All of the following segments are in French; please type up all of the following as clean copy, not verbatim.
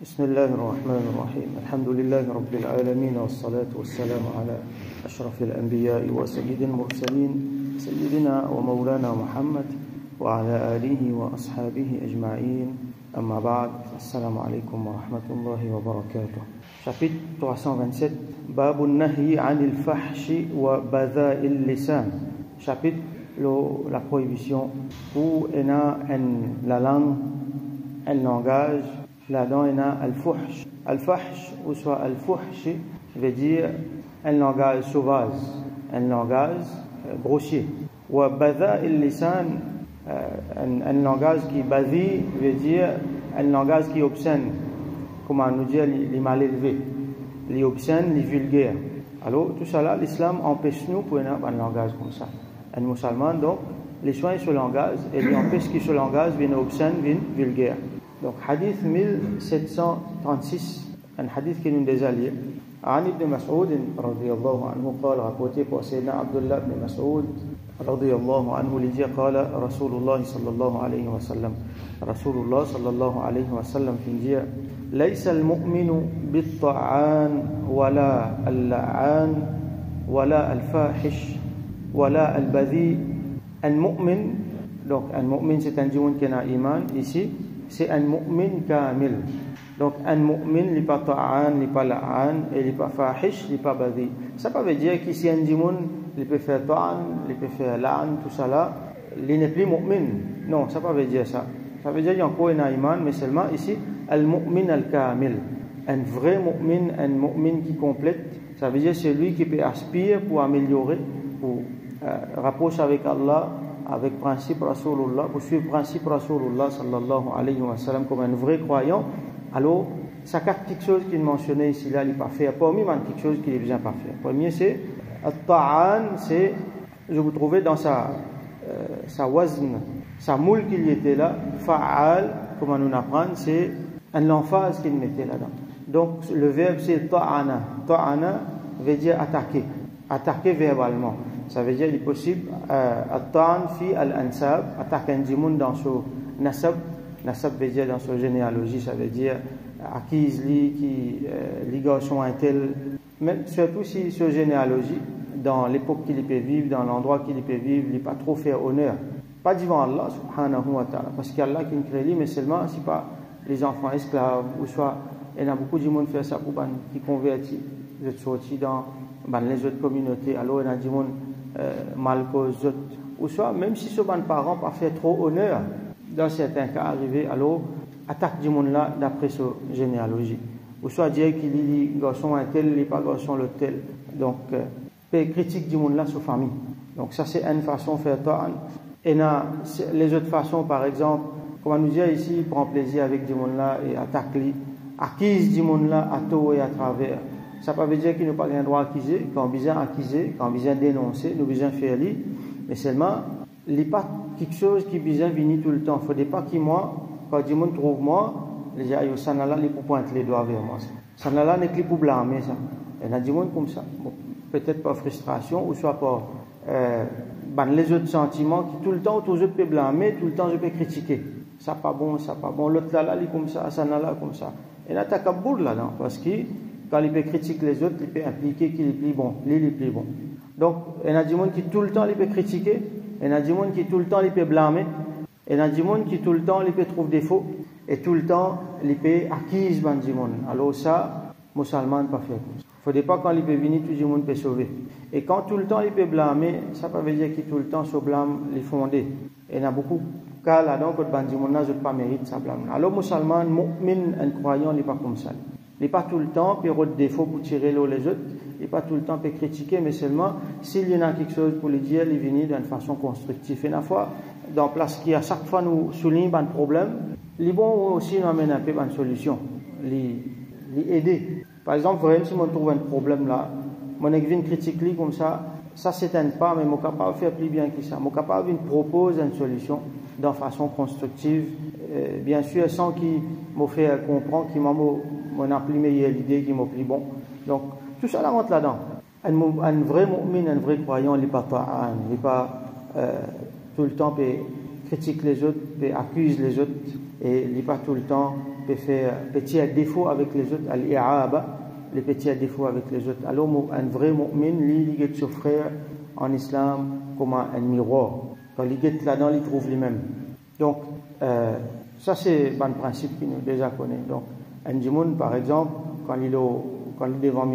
بسم الله الرحمن الرحيم الحمد لله رب العالمين والصلاة والسلام على أشرف الأنبياء وسيد المرسلين سيدنا ومولانا محمد وعلى آله وأصحابه أجمعين أما بعد السلام عليكم ورحمة الله وبركاته. Chapitre 327 باب النهي عن الفحش وبذاء اللسان. Chapitre la prohibition où la langue, un langage. Là-dedans, il y a al-fuhsh. Al-fahsh, ou soit al-fuhsh, veut dire un langage sauvage, un langage grossier. Wa badha il-lisan, un langage qui badhi, veut dire un langage qui est obscène. Comment nous dire les mal élevés, les obscènes, les vulgaires. Alors, tout ça là, l'islam empêche nous pour avoir un langage comme ça. Un musulman, donc, les soins sur le langage, et il empêche que ce langage vienne obscène, vienne vulgaire. Donc, hadith 1736, un hadith qui nous déjà lié. عن ابن مسعود رضي الله عنه قال rapporté par Sayyidina Abdullah ibn Mas'ud رضي الله عنه لدي قال رسول الله صلى الله عليه وسلم رسول الله صلى الله عليه وسلم في دي ليس المؤمن بالطعان ولا اللعان ولا الفاحش ولا البذيء. المؤمن, donc un mu'min c'est un djimoun qui a iman ici. C'est un mu'min kamil. Donc un mu'min, il n'est pas ta'an, il n'est pas la'an, il n'est pas fahish, il n'est pas badhi. Ça ne veut dire qu'ici un djimoun, il peut faire ta'an, il peut faire la'an, tout ça là, il n'est plus mu'min. Non, ça ne veut dire ça. Ça veut dire qu'il y a encore un iman, mais seulement ici, al-mu'min al-kamil. Un vrai mu'min qui complète, ça veut dire celui qui peut aspirer pour améliorer, pour rapprocher avec Allah, avec principe Rasulullah, pour suivre principe Rasulullah sallallahu alayhi wa sallam comme un vrai croyant. Alors, ça capte quelque chose qu'il mentionnait ici là, il n'est pas fait. Parmi quelque chose qu'il est bien pas fait. Premier, c'est At-Ta'an, c'est, je vous trouvais dans sa wazn, sa moule qu'il y était là, Fa'al, comment nous apprendre, c'est un emphase qu'il mettait là-dedans. Donc, le verbe c'est Ta'ana. Ta'ana veut dire attaquer, attaquer verbalement. Ça veut dire qu'il est possible at-ta'an fi al-ansab, attaquer un djimoun dans son nasab. Nasab veut dire dans son généalogie, ça veut dire acquise li garçon un tel, même surtout si son généalogie dans l'époque qu'il peut vivre, dans l'endroit qu'il peut vivre, il n'est pas trop faire honneur, pas devant Allah subhanahu wa ta'ala, parce qu'il y a Allah qui nous crée, mais seulement si pas les enfants esclaves, ou soit il y a beaucoup de monde qui fait ça pour qui convertit, vous êtes sortis dans les autres communautés, alors il y a des gens mal cause autres, ou soit même si ce bon parent pas fait trop honneur, dans certains cas arrivé, alors attaque du monde là d'après sa généalogie, ou soit dire qu'il est garçon un tel, il n'est pas garçon le tel, donc critique du monde là sur famille. Donc ça c'est une façon de faire ta'an. Et les autres façons, par exemple, comme on nous dit ici, il prend plaisir avec du monde là et attaque lui, acquise du monde là à tout et à travers. Ça ne veut dire qu'il n'a pas le droit à acquiser, quand on besoin acquiser, quand on besoin dénoncer, nous besoin faire lui, mais seulement, il n'y a pas quelque chose qui besoin venir tout le temps. Il ne faudrait pas qu'il moi, quand du monde trouve moi, il dit, aïe, ça n'a là, il pour pointer les doigts vers moi. Ça n'a là, n'est que pour blâmer ça. Il y a du monde comme ça. Bon, peut-être pas frustration, ou soit pas les autres sentiments qui tout le temps, tous les autres peuvent blâmer, tout le temps je peux critiquer. Ça pas bon, ça pas bon. L'autre là, il est comme ça, ça n'a là, comme ça. Et là, tu as Kaboul là-dedans, parce que quand il peut critiquer les autres, il peut impliquer qu'il est plus bon, lui il est plus bon. Donc, il y a des gens qui tout le temps il peut critiquer, il y a des gens qui tout le temps il peut blâmer, il y a des gens qui tout le temps il peut trouver défaut, et tout le temps il peut acquise ban du monde. Alors ça, musulman pas faire. Il ne faudrait pas quand il peut venir, tout le monde peut sauver. Et quand tout le temps il peut blâmer, ça ne veut dire qu'il tout le temps se blâme les fondés. Et il y a beaucoup de cas là-dedans que ban du monde n'a pas mérite ça blâme. Alors musulman, mu'min, un croyant, il n'est pas comme ça. Il n'est pas tout le temps période de défaut pour tirer l'eau les autres, il n'est pas tout le temps pour critiquer, mais seulement s'il y en a quelque chose pour lui dire, il vient d'une façon constructive. Et une fois, dans place qui à chaque fois nous souligne un problème, il bon aussi nous amène un peu une solution, les aider. Par exemple, vraiment, si on trouve un problème là, mon vient critique lui comme ça s'éteint pas, mais je suis capable de faire plus bien que ça. Je suis capable de proposer une solution de façon constructive, bien sûr sans qu'il me fait comprendre, qu'il m'a appris meilleure l'idée, qu'il m'a pris bon. Donc tout ça là rentre là-dedans. Un vrai mu'min, un vrai croyant, il n'est pas ta'an, il n'est pas tout le temps critiquer les autres, accuse les autres, et il n'est pas tout le temps peut faire petit défaut avec les autres, al-i'aba, les petits défauts avec les autres. Alors, un vrai mu'min, lui, il est son frère en islam comme un miroir. Quand il est là-dedans, il trouve lui-même. Donc, ça, c'est un principe qu'il nous déjà connaît. Donc, un djimoun, par exemple, quand il est devant le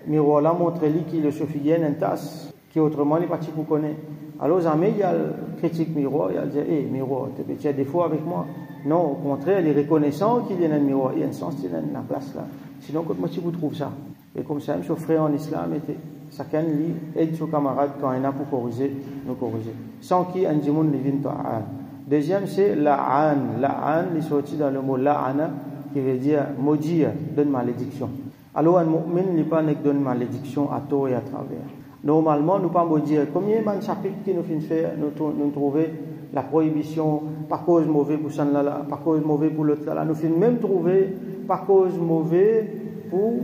miroir là montre-lui qu'il est suffisant une tasse, qui autrement, il n'est pas si vous connaît. Alors, jamais, il y a le critique miroir, il a dit, hé, miroir, tu as petit défaut avec moi? Non, au contraire, il est reconnaissant qu'il y a un miroir. Il y a un sens, il y a une place là. Sinon, moi, si vous trouvez ça. Et comme ça, son frère en islam était, chacun lui aide son camarade quand il a pour corriger, nous corriger. Sans qui un djimoun ne vient ta'an. Deuxième, c'est la'an. La'an, il est sorti dans le mot la'ana, qui veut dire maudire, donne malédiction. Alors, un mu'min, il n'est pas donne malédiction à tort et à travers. Normalement, nous ne pas maudire. Combien de chapitres qui nous finissent faire, nous trouver la prohibition, pas cause mauvais pour ça là, pas cause mauvais pour l'autre là. Nous finissons même trouver pas cause mauvais pour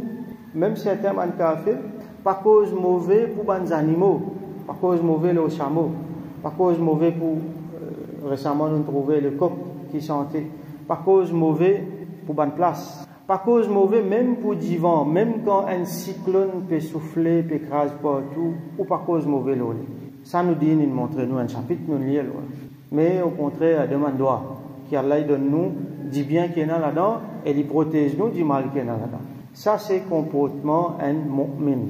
même certains man café, pas cause mauvais pour les animaux, pas cause mauvais les chameaux, pas cause mauvais pour récemment nous trouvé le coq qui chantait, pas cause mauvais pour bonne place, pas cause mauvais même pour divan, même quand un cyclone peut souffler, peut écraser partout, ou pas cause mauvais l'eau. Ça nous dit, nous montre nous un chapitre, nous lions. Mais au contraire, demande droit, qu'Allah donne nous du bien qu'il y a là-dedans et il protège nous du mal qu'il y a là-dedans. Ça, c'est comportement un mu'min.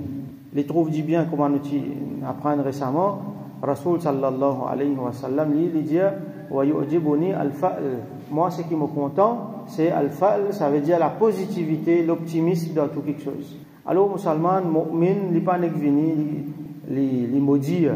Il trouve du bien, comme nous apprenons récemment, Rasoul sallallahu alayhi wa sallam, il dit wa yu'jibuni al-fa'l. Moi, ce qui me content, c'est al-fa'l, ça veut dire la positivité, l'optimisme dans tout quelque chose. Alors, musulman, mu'min, il n'est pas venu, il maudire,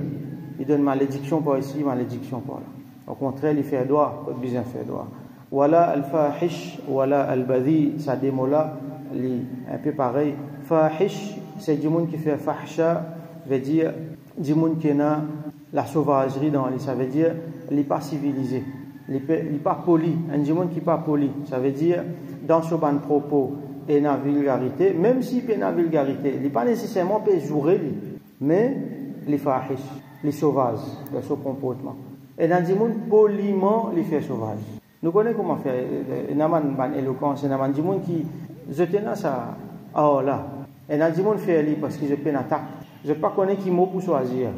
il donne malédiction par ici, malédiction par là. Au contraire, il fait droit, il bien fait droit. Wala al-fahish, wala al-badhi, ça des mots-là, un peu pareil. Fahish, c'est du monde qui fait fahsha, veut dire du monde qui a la sauvagerie dans lui, ça veut dire il n'est pas civilisé, il n'est pas poli, un du monde qui n'est pas poli, ça veut dire dans ce bon propos et dans la vulgarité, même s'il fait la vulgarité, il n'est pas nécessairement péjoré, mais il est fahish, il est sauvage dans son comportement. Et dans du monde poliment, il fait sauvage. Nous connaissons comment faire, il y a une éloquence, il y a du monde qui jeté là ça, oh là, et dans du monde fait lui parce qu'il je peine attaque. Je ne sais pas connaître qui mot pour choisir.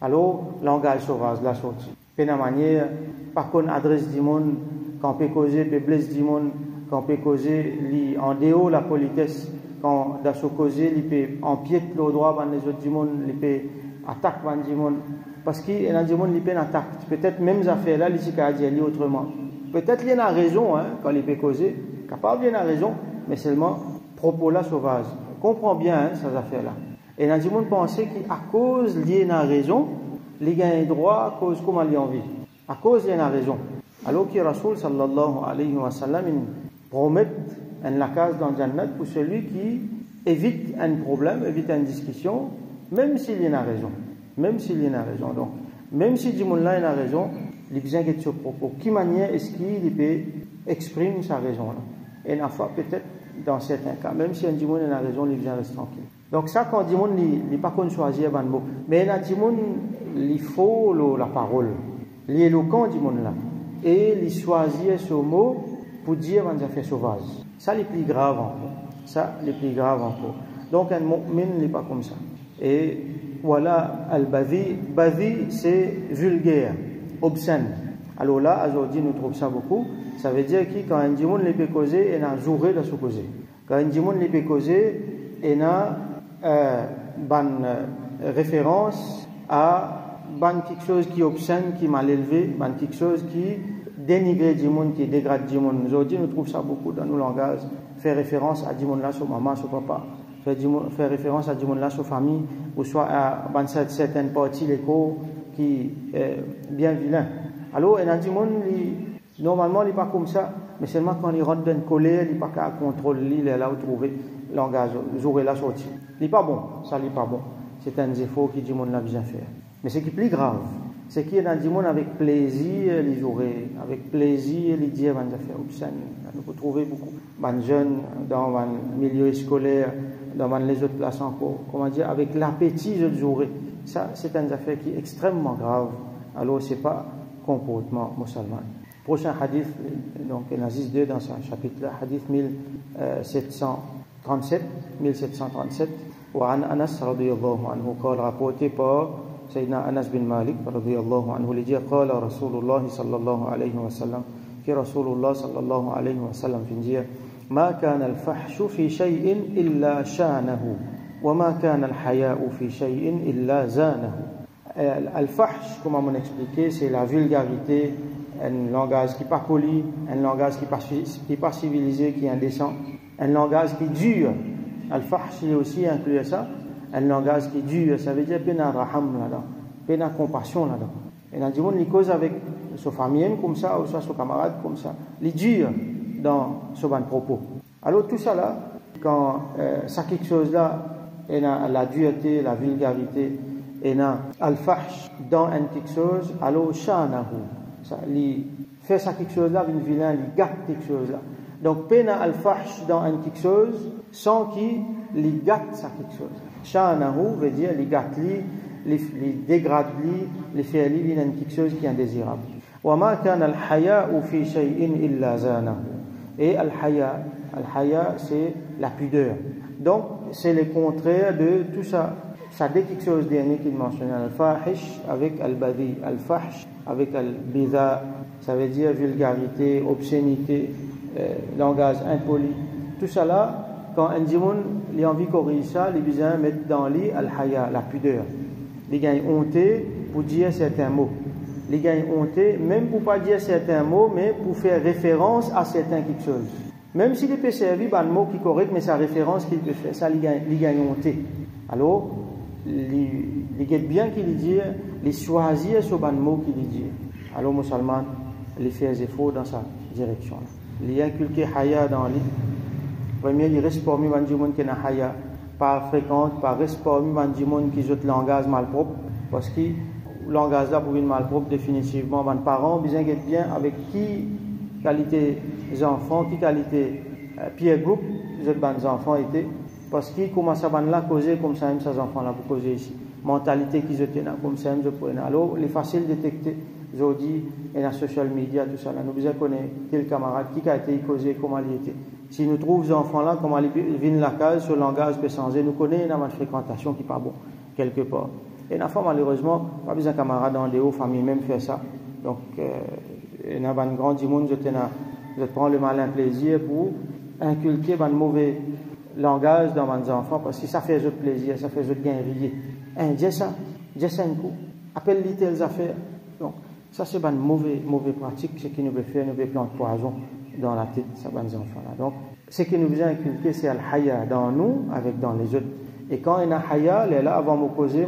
Alors, langage sauvage, la sortie. Peine à manière, par contre, adresse du monde, quand on peut causer, peut blesser du monde, quand on peut causer, en dehors la politesse, quand dans ce causer, il peut empiéter le droit dans les autres du monde, il peut attaquer du monde. Parce qu'il y a du monde qui peut attaquer. Peut-être même ces affaires-là, il s'y a dit autrement. Peut-être qu'il y a raison, quand il peut causer, capable il y a raison, mais seulement propos-là sauvage. Comprends bien ces affaires-là. Et dans le monde pensait qu'à cause liée à la raison, les gagnent droit à cause comment ils en vivent. À cause liée à la raison. Alors que Rasoul sallallahu alayhi wa sallam promet la case dans le Jannat pour celui qui évite un problème, évite une discussion, même s'il y a raison. Même s'il y a raison. Donc, même si du monde là a raison, il besoin de ce propos. Qui manière est-ce qu'il peut exprimer sa raison là? Et la fois peut-être dans certains cas, même si un du monde a raison, il vient rester tranquille. Donc ça, quand du monde n'est pas qu'on choisir un mot, mais un du monde, il faut la parole, l'éloquent du monde là, et il choisir ce mot pour dire un affaire sauvage. Ça, c'est plus grave encore. Ça, c'est plus grave encore. Donc un mu'min n'est pas comme ça. Et voilà, al-badhi, badhi c'est vulgaire, obscène. Alors là, aujourd'hui, nous trouvons ça beaucoup. Ça veut dire que quand un du monde peut causer, il a joué de se causer. Quand un du monde peut causer, il a une référence à quelque chose qui est obscène, qui est mal élevé, quelque chose qui dénigre du monde, qui dégrade du monde. Aujourd'hui, nous trouvons ça beaucoup dans nos langages. Faire référence à du monde là, sur maman, sur papa. Faire référence à du monde là, sur famille, ou soit à certaines parties l'écho qui est bien vilain. Alors, il y a du monde, normalement, il n'est pas comme ça, mais seulement quand il rentre dans une colère, il n'est pas qu'à contrôler, il est là où trouver le langage, jouer la sortie. Il n'est pas bon, ça n'est pas bon. C'est un défaut que du monde l'a bien fait. Mais ce qui est plus grave, c'est qu'il y a du monde avec plaisir, les jouer, avec plaisir, les dire, des affaires obscènes. Nous pouvons trouver beaucoup de jeunes dans le milieu scolaire, dans les autres places encore, comment dire, avec l'appétit de jouer. Ça, c'est une affaire qui est extrêmement grave. Alors, ce n'est pas comportement musulman. Prochain hadith, donc Aziz 2 dans ce chapitre-là, hadith 1737. وعن أنس رضي الله عنه قال rapporté par Sayyidina Anas bin Malik رضي الله عنه il dit قال رسول الله صلى الله عليه وسلم في رسول الله صلى الله عليه وسلم في dire ما كان الفحش في شيء إلا شانه وما كان الحياء في شيء إلا زانه. Al-fahsh, comme on expliqué, c'est la vulgarité, un langage qui n'est pas poli, un langage qui n'est pas civilisé, qui est indécent, un langage qui dure. Al-fahsh, il aussi inclut ça, un langage qui dure, ça veut dire pena raham là-dedans, pena compassion là-dedans. Et dans le monde, il cause avec son famille comme ça, ou soit son camarade comme ça, il dure dans ce bon propos. Alors tout ça là, quand ça quelque chose là, et la dureté, la vulgarité, et al-fahsh dans quelque chose, alors shanahu, ça li fait ça quelque chose là, une vilain, il gâte quelque chose là. Donc pena al-fahsh dans quelque chose sans qu'il li gâte ça quelque chose. Shanahu veut dire li gâte li dégrade li fait li dans quelque chose qui est indésirable. Wa ma kana al-haya'u fi shay'in illa zanahu. Et al-haya c'est la pudeur. Donc c'est le contraire de tout ça. Ça dit quelque chose dernier qu'il mentionne, al-fahish avec al-badi, al-fahsh avec al-bidha, ça veut dire vulgarité, obscénité, langage impoli. Tout ça là, quand un dimoun il a envie de corriger ça, il besoin mettre dans lui al-haya, la pudeur. Il gagne honté pour dire certains mots. Il gagne honté même pour pas dire certains mots, mais pour faire référence à certains quelque chose. Même s'il peut servir un mot qui est correct, mais sa référence qu'il peut faire, ça il gagne honté. Alors il est bien qu'il dit, il choisit ce bon mot qu'il dit. Alors, musulman, il fait des efforts dans sa direction. Il a inculqué haya dans lui. Premier, il reste parmi les gens qui ont haya, pas fréquente, pas reste parmi les gens qui ont le langage malpropre, parce que le langage là pour une malpropre, définitivement, les parents, besoin d'être bien avec qui qualité des enfants, qui qualité peer group, les autres enfants étaient. Parce qu'ils commencent à causer comme ça, même ces enfants-là, pour causer ici. Mentalité qu'ils ont comme ça, je prends. Alors, il est facile de détecter, aujourd'hui, et dans les social media, tout ça. Là. Nous besoin connaître quel camarade, qui a été causé, comment il était. Si nous trouvons ces enfants-là, comment ils viennent la case, sur le langage peut changer, nous connaissons une fréquentation qui n'est pas bon, quelque part. Et la fois, malheureusement, pas besoin de camarades en dehors, famille même faire ça. Donc, il y a un grand monde, je prends le malin plaisir pour inculquer un mauvais langage dans mes enfants, parce que ça fait autre plaisir, ça fait autre gain rire. Dis ça un coup, appelle-les telles affaires. Donc, ça c'est une mauvaise pratique, ce qui nous veut faire, nous veut planter poison dans la tête de ces enfants-là. Donc, ce qui nous vient inculquer, c'est al-haya dans nous, avec dans les autres. Et quand il y a haya, là, avant de me causer,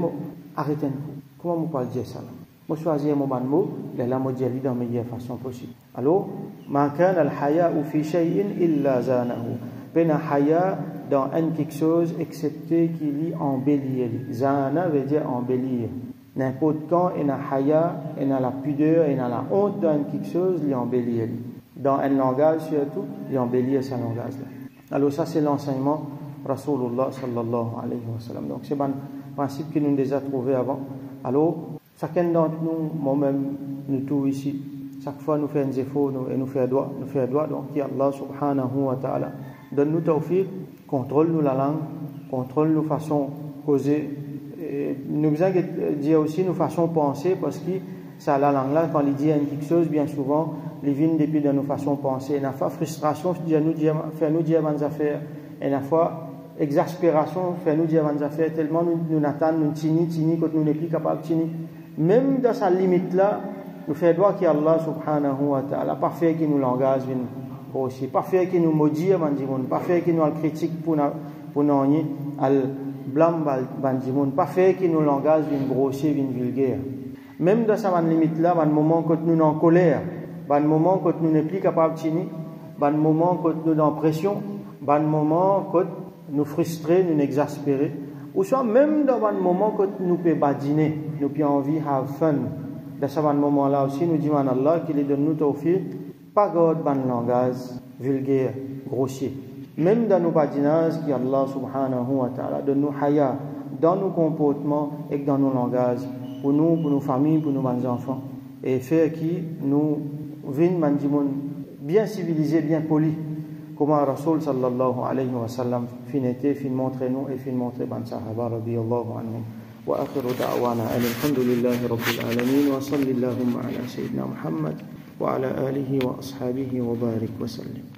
arrêtez un coup. Comment vous parlez de ça? Je choisis mon bon mot, là, je dis dans la meilleure façon possible. Alors, ma kana al-haya'u fi shay'in illa zanahu. Pena haya dans quelque chose, excepté qu'il y embellir. Zana veut dire embellir. N'importe quand, il y a haya, il y a la pudeur, il y a la honte dans quelque chose, il embellir. Dans un langage surtout, il embellir ce langage-là. Alors ça, c'est l'enseignement Rasulullah sallallahu alayhi wa sallam. Donc c'est un principe que nous déjà trouvé avant. Alors, chacun d'entre nous, moi-même, nous tous ici, chaque fois nous faisons des efforts et nous faisons droit. Donc, qui Allah subhanahu wa ta'ala donne-nous tawfiq, contrôle-nous la langue, contrôle-nous façon causer. Nous besoin de dire aussi nos façons penser, parce que ça, la langue là, quand il dit quelque chose, bien souvent, il vient depuis de nos façons penser. Et la fois frustration, fait nous dire bonnes affaires. Et la fois exaspération, fait nous dire bonnes affaires. Tellement nous attendons, nous tini, quand nous n'est plus capable de tini. Même dans sa limite là, nous faisons droit qu'Allah subhanahu wa ta'ala, pas fait qu'il nous langage aussi, pas fait qu'il nous maudit, pas fait qu'il nous critique pour nous al blâme, pas fait qu'il nous langage grossier, vulgaire. Même dans sa limite là, dans le moment quand nous sommes en colère, dans le moment quand nous n'est plus capable de tenir, dans le moment quand nous sommes en pression, dans le moment quand nous frustrés, nous exaspérés, ou soit même dans le moment quand nous pouvons badiner, nous pouvons envie de have fun. Dans ce moment-là aussi, nous disons à Allah qu'il donne nous tawfiq, pas garde dans le langage vulgaire, grossier. Même dans nos badinages, qui Allah subhanahu wa ta'ala donne nous haya dans nos comportements et dans nos langages, pour nos familles, pour nos enfants. Et faire qui nous vin mandimun bien civilisé, bien poli, comment Rasul sallallahu alayhi wa sallam fin était, fin montre nous et fin montre ban sahaba radiyallahu anhum. Wa akhiru da'wana alhamdulillahi rabbil alamin wa sallallahu ala sayyidina Muhammad wa ala alihi wa ashabihi wa barik wa sallim.